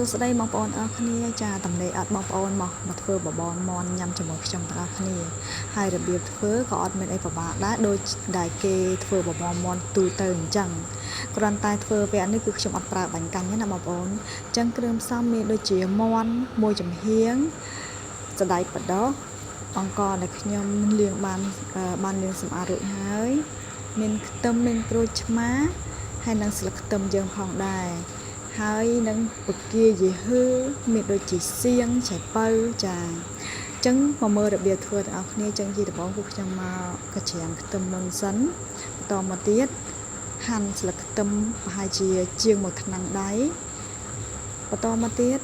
សួស្តីបងប្អូនអរគ្នាចាតំណេអត់បងប្អូនមកធ្វើបបរមន់ញ៉ាំជាមួយខ្ញុំទាំងអស់គ្នាហើយរបៀបធ្វើក៏អត់មានអីពិបាកដែរដូចដែលគេធ្វើបបរមន់ទូទៅអញ្ចឹងគ្រាន់តែធ្វើវគ្គនេះគឺខ្ញុំអត់ប្រើបាញ់កាញ់ទេណាបងប្អូនអញ្ចឹងគ្រឿងផ្សំមានដូចជាមន់មួយចំហៀងសណ្តែកបដោះអង្ករដែលខ្ញុំលាងបានលាងសម្អាតរួចហើយមានខ្ទឹមមានក្រូចឆ្មាហើយនិងស្លឹកខ្ទឹមយើងផងដែរហើយនឹងពគាយីហឺមានដូចជាសៀងឆៃប៉ៅចាអញ្ចឹងមកមើលរបៀបធ្វើទាំងអស់គ្នាចឹងជាដំបូងគឺខ្ញុំមកកច្រាំងខ្ទឹមមុនសិនបន្តមកទៀតហាន់ស្លឹកខ្ទឹមប្រហែលជាជាង1ថ្នាំងដៃបន្តមកទៀត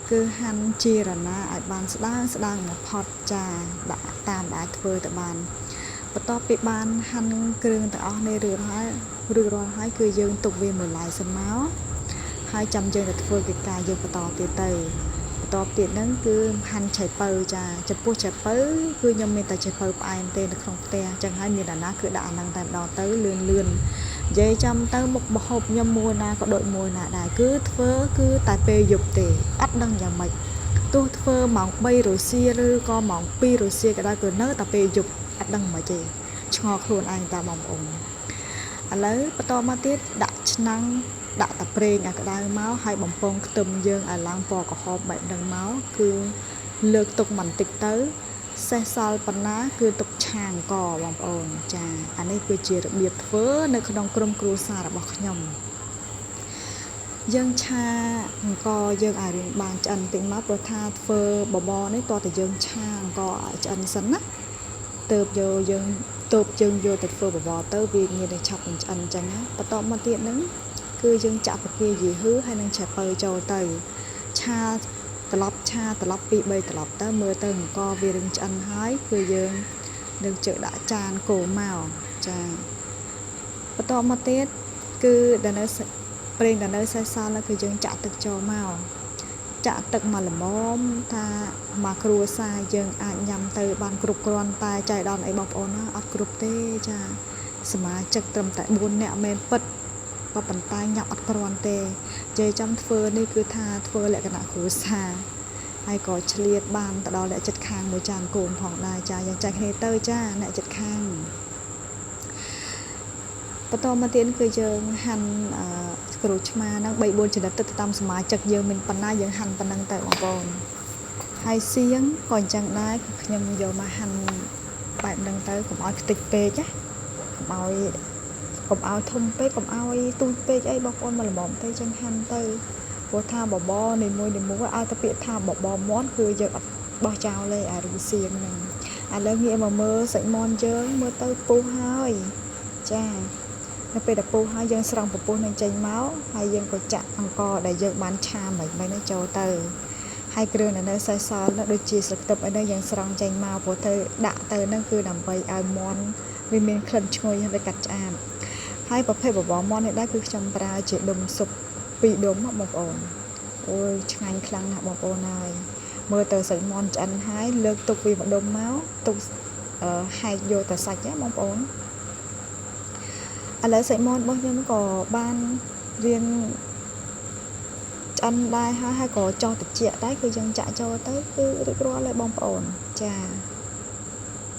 គឺហាន់ជារណាឲ្យបានស្ដើងបំផុតចាដាក់តាមដែលធ្វើទៅបានបន្ទាប់ពីបានហាន់គ្រឿងទាំងអស់នេះរួចហើយគឺយើងទុកវាមួយឡែកសិនមកហើយចាំយើងទៅធ្វើកិច្ចការយើងបន្តទៀតទៅបន្ទាប់ទៀតហ្នឹងគឺហាន់ឆៃប៉ៅចាចំពោះឆៃប៉ៅគឺខ្ញុំមានតែឆៃប៉ៅផ្អែមទេនៅក្នុងផ្ទះអញ្ចឹងហើយមានអាណាគឺដាក់អាហ្នឹងតែម្ដងទៅលឿននិយាយចាំទៅមុខម្ហូបខ្ញុំមួយណាក៏ដូចមួយណាដែរគឺធ្វើគឺតែពេលយប់ទេអត់ដឹងយ៉ាងម៉េចទោះធ្វើម៉ោង3រសៀលឬក៏ម៉ោង2រសៀលក៏ដោយគឺនៅតែពេលយប់អត់ដឹងមិនទេឆ្ងល់ខ្លួនឯងតាបងប្អូនឥឡូវបន្តមកទៀតដាក់ឆ្នាំងដាក់តែប្រេងឲ្យក្តៅមកហើយបំពងខ្ទឹមយើងឲ្យឡើងពណ៌ក្រហមបែបហ្នឹងមកគឺលើកទុកបន្តិចទៅសេះសល់ប៉ុណ្ណាគឺទុកឆាអង្ករបងប្អូនចាអានេះគឺជារបៀបធ្វើនៅក្នុងក្រុមគ្រួសាររបស់ខ្ញុំយើងឆាអង្ករយើងឲ្យរៀងបានឆ្អិនតិចមកព្រោះថាធ្វើបបរនេះតោះតែយើងឆាអង្ករឲ្យឆ្អិនសិនណាទើបយើងយកទៅធ្វើបបរទៅវាងាយនឹងឆាប់នឹងឆ្អិនអញ្ចឹងណាបន្តមកទៀតហ្នឹងគឺយើងចាក់ពគាយីហឺហើយនឹងឆៃប៉ៅចូលទៅឆាត្រឡប់2 3ត្រឡប់ទៅមើលទៅអង្ករវារឹងឆ្អិនហើយគឺយើងនឹងជើដាក់ចានគោមកចាបន្តមកទៀតគឺដែលនៅប្រេងដែលនៅសេសសល់នោះគឺយើងចាក់ទឹកចូលមកចាក់ទឹកមកល្មមថាមកគ្រួសារយើងអាចញ៉ាំទៅបានគ្រប់គ្រាន់តែចៃដន្យអីបងប្អូនណាអត់គ្រប់ទេចាសមាជិកត្រឹមតែ4នាក់មែនពិតក៏ប៉ុន្តែញ៉ាំអត់គ្រាន់ទេនិយាយចំធ្វើនេះគឺថាធ្វើលក្ខណៈគ្រួសារហើយក៏ឆ្លៀតបានទៅដល់អ្នកចិត្តខាងមួយចានគោមផងដែរចាយើងចែកគ្នាទៅចាអ្នកចិត្តខាងបន្តមកទៀតគឺយើងហាន់ក្រូចឆ្មាហ្នឹង3 4ចំណិតទៅតាមសមាជិកយើងមានប៉ុណ្ណាយើងហាន់ប៉ុណ្ណឹងទៅបងប្អូនហើយសៀងក៏អញ្ចឹងដែរខ្ញុំយកមកហាន់បែបហ្នឹងទៅកុំឲ្យខ្ទេចពេកណាកុំឲ្យធំពេកកុំឲ្យទូចពេកអីបងប្អូនមកល្មមទៅចឹងហាន់ទៅព្រោះថាបបរនីមួយឲ្យតែពាក្យថាបបរមាន់គឺយើងអត់បោះចោលទេអាឬសៀងហ្នឹងឥឡូវងាកមកមើលសាច់មាន់យើងមើលទៅពុះហើយចានៅពេលដែលពុះហើយយើងស្រង់ពពុះនឹងចេញមកហើយយើងក៏ចាក់អង្ករដែលយើងបានឆាមិនហ្នឹងចូលទៅហើយគ្រឿងដែលនៅសេសសល់នោះដូចជាស្លឹកខ្ទឹមអីហ្នឹងយើងស្រង់ចេញមកព្រោះទៅដាក់ទៅហ្នឹងគឺដើម្បីឲ្យមាន់វាមានក្លិនឈ្ងុយហើយកាត់ឆ្អាបហើយប្រភេទបបរមាន់នេះដែរគឺខ្ញុំប្រើជាដុំស៊ុប2ដុំបងប្អូនអូយឆ្ងាញ់ខ្លាំងណាស់បងប្អូនហើយមើលទៅសាច់មាន់ឆ្អិនហើយលើកទុកវាម្ដុំមកទុកហែកយកតែសាច់ណាបងប្អូនឥឡូវសាច់មាន់របស់ខ្ញុំក៏បានរៀងឆ្អិនដែរហើយក៏ចោះត្រជាក់ដែរគឺយើងចាក់ចូលទៅគឺរួចរាល់ហើយបងប្អូនចា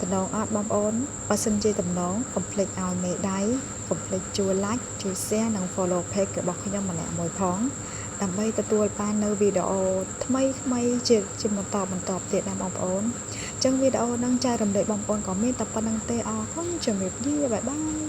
តំណងអត់បងប្អូនបើសិនជាតំណងកុំភ្លេចឲ្យមេដៃកុំភ្លេចជួយ like ជួយ share និង follow page របស់ខ្ញុំម្នាក់មួយផងដើម្បីទទួលបាននៅវីដេអូថ្មីជាបន្តទៀតណាបងប្អូនអញ្ចឹងវីដេអូហ្នឹងចែករំលែកបងប្អូនក៏មានតែប៉ុណ្្នឹងទេអរគុណជំរាបលាបាយបាយ